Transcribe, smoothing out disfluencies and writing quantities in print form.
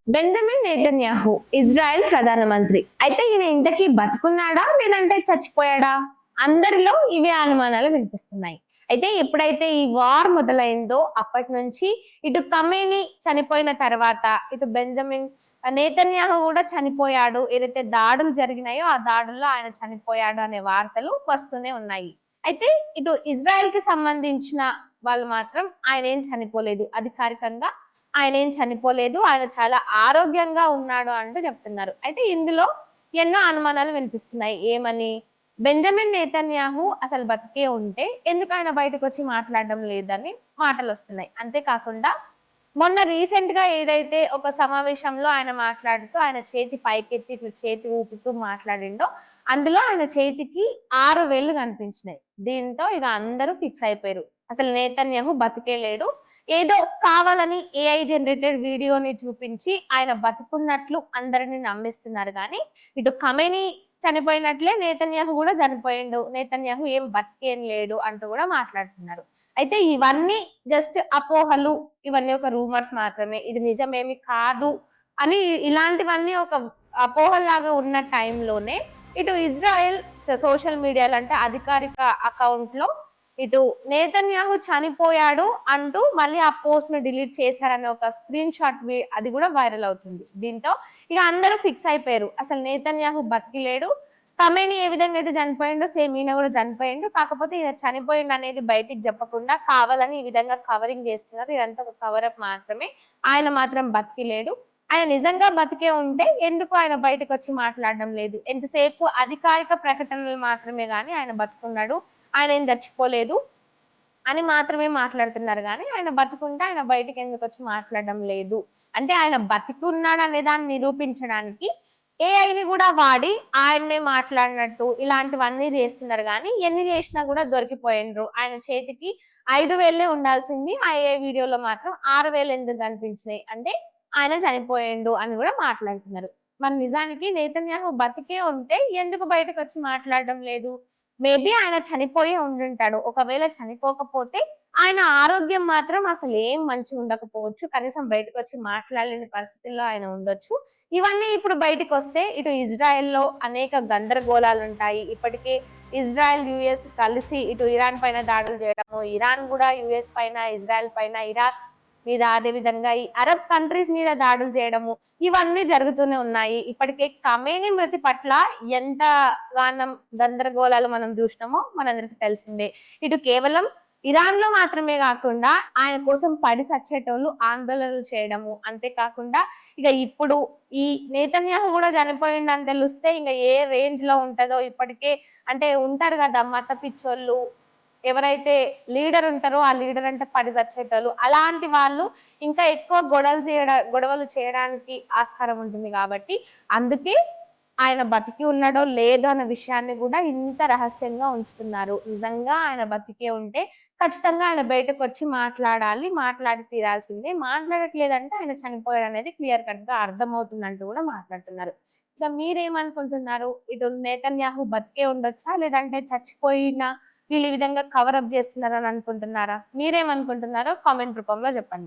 Benjamin Netanyahu Israel ప్రధానమంత్రి. అయితే ఈయన ఇంతకీ బతుకున్నాడా? లేదంటే చచ్చిపోయాడా? అందరిలో ఇవే అనుమానాలు వినిపిస్తున్నాయి. అయితే ఎప్పుడైతే ఈ వార్ మొదలైందో అప్పటి నుంచి ఇటు ఖమేని చనిపోయిన తర్వాత, ఇటు బెంజమిన్ నేతన్యాహు కూడా చనిపోయాడు. ఏదైతే దాడులు జరిగినాయో ఆ దాడుల్లో ఆయన చనిపోయాడు అనే వార్తలు వస్తూనే ఉన్నాయి. అయితే ఇటు ఇజ్రాయెల్‌కి సంబంధించిన వాళ్ళు మాత్రం ఆయనేం చనిపోలేదు. అధికారికంగా ఆయనేం చనిపోలేదు. ఆయన చాలా ఆరోగ్యంగా ఉన్నాడు అంటూ చెప్తున్నారు. అయితే ఇందులో ఎన్నో అనుమానాలు వినిపిస్తున్నాయి. ఏమని? బెంజమిన్ నేతన్యాహు అసలు బతికే ఉంటే ఎందుకు ఆయన బయటకొచ్చి మాట్లాడడం లేదని మాటలొస్తున్నాయి. అంతే కాకుండా మొన్న రీసెంట్‌గా ఏదైతే ఒక సమావేశంలో ఆయన మాట్లాడుతూ ఆయన చేతి పైకెత్తి ఇట్లా చేతి ఊపుతూ మాట్లాడిండో, అందులో ఆయన చేతికి 6 వేళ్ళు కనిపించినాయి. దీంతో ఇగ అందరూ ఫిక్స్ అయిపోయారు. అసలు నేతన్యాహు బతికే లేడు. ఏదో కావాలని ఏఐ జనరేటెడ్ వీడియోని చూపించి ఆయన బతికున్నట్లు అందరిని నమ్మిస్తున్నారు గానీ, ఇటు ఖమేని చనిపోయినట్లే నేతన్యాహు గూడా చనిపోయిండు. నేతన్యాహు ఏం బతికేం లేడు అంటూ గూడా మాట్లాడుతున్నారు. అయితే ఇవన్నీ జస్ట్ అపోహలు, ఇవన్నీ ఒక రూమర్స్ మాత్రమే. ఇది నిజమేమి కాదు అని ఇలాంటివన్నీ ఒక అపోహల్లాగా ఉన్న టైంలోనే ఇటు ఇజ్రాయెల్ సోషల్ మీడియాలో అంటే అధికారిక అకౌంట్‌లో ఇటు నేతన్యాహు చనిపోయాడు అంటూ మళ్ళీ ఆ పోస్ట్‌ని డిలీట్ చేశారనే ఒక స్క్రీన్ షాట్ అది గూడా వైరల్ అవుతుంది. దీంతో ఇగ అందరూ ఫిక్స్ అయిపోయారు. అసలు నేతన్యాహు బతికి లేడు. ఖమేని ఏ విధంగా అయితే చనిపోయిండో సేమ్ ఈయన గూడా చనిపోయిండు. కాకపోతే ఈయన చనిపోయిండనేది బయటికి చెప్పకుండా కావాలని ఈ విధంగా కవరింగ్ చేస్తున్నారు. ఇదంతా ఒక కవరప్ మాత్రమే. ఆయన మాత్రం బతికి లేడు. ఆయన నిజంగా బతికే ఉంటే ఎందుకు ఆయన బయటకొచ్చి మాట్లాడడం లేదు? ఎంతసేపు అధికారిక ప్రకటనలు మాత్రమే గాని ఆయన బతికున్నాడు. ఆయనేం చచ్చిపోలేదు అని మాత్రమే మాట్లాడుతున్నారు గానీ, ఆయన బతికుంటే ఆయన బయటికెందుకొచ్చి మాట్లాడడం లేదు. అంటే ఆయన బతికున్నాడనే దాన్ని నిరూపించడానికి ఏఐని గూడా వాడి ఆయన్నే మాట్లాడినట్టు ఇలాంటివన్నీ జేస్తున్నారు గానీ, ఎన్ని జేసినా గూడా దొరికిపోయిండ్రు. ఆయన చేతికి 5 వేళ్ళే ఉండాల్సింది. ఆ ఏఐ వీడియోలో మాత్రం 6 వేలు ఎందుకు గనిపించినాయి. అంటే ఆయన చనిపోయిండు అని గూడా మాట్లాడుతున్నారు. మరి నిజానికి నేతన్యాహు బతికే ఉంటే ఎందుకు బయటకొచ్చి మాట్లాడడం లేదు? మేబీ ఆయన చనిపోయే ఉండుంటాడు. ఒకవేళ చనిపోకపోతే ఆయన ఆరోగ్యం మాత్రం అసలేం మంచిగుండకపోవచ్చు. కనీసం బయటకొచ్చి మాట్లాడలేని పరిస్థితుల్లో ఆయన ఉండొచ్చు. ఇవన్నీ ఇప్పుడు బయటికొస్తే ఇటు ఇజ్రాయెల్‌లో అనేక గందరగోళాలుంటాయి. ఇప్పటికే ఇజ్రాయెల్, యూఎస్ కలిసి ఇటు ఇరాన్ పైన దాడులు చేయడము, ఇరాన్ గూడా యూఎస్ పైన, ఇజ్రాయెల్ పైన, ఇరాక్ మీద అదే విధంగా ఈ అరబ్ కంట్రీస్ మీద దాడులు చేయడము, ఇవన్నీ జరుగుతూనే ఉన్నాయి. ఇప్పటికే ఖమేని మృతి పట్ల ఎంతగానం గందరగోళాలు మనం జూసినామో మనందరికి తెలిసిందే. ఇటు కేవలం ఇరాన్‌లో మాత్రమే గాకుండా ఆయన కోసం పడి సచ్చేటోళ్ళు ఆందోళనలు చేయడము. అంతే కాకుండా ఇగ ఇప్పుడు ఈ నేతన్యాహు గూడా చనిపోయిండని తెలిస్తే ఇంగ ఏ రేంజ్‌లో ఉంటదో ఇప్పటికే అంటే ఉంటారు గదా! మత పిచ్చోళ్ళు. ఎవరైతే లీడర్ ఉంటారో ఆ లీడర్ అంటే పడి సచ్చేటోళ్ళు. అలాంటి వాళ్ళు ఇంకా ఎక్కువ గొడవలు చేయడానికి ఆస్కారం ఉంటుంది గాబట్టి, అందుకే ఆయన బతికి ఉన్నాడో లేదో అన్న విషయాన్ని గూడా ఇంత రహస్యంగా ఉంచుతున్నారు. నిజంగా ఆయన బతికే ఉంటే ఖచ్చితంగా ఆయన బయటకొచ్చి మాట్లాడాలి. మాట్లాడి తీరాల్సిందే. మాట్లాడట్లేదంటే ఆయన చనిపోయాడనేది క్లియర్ కట్‌గా అర్థమవుతుందంటూ గూడా మాట్లాడుతున్నారు. ఇక మీరేమనుకుంటున్నారు? ఇటు నేతన్యాహు బతికే ఉండొచ్చా? లేదంటే చచ్చిపోయిన వీళ్ళు ఈ విధంగా కవర్ అప్ జేస్తున్నారని అనుకుంటున్నారా? మీరేమనుకుంటున్నారో కామెంట్ రూపంలో జెప్పండి.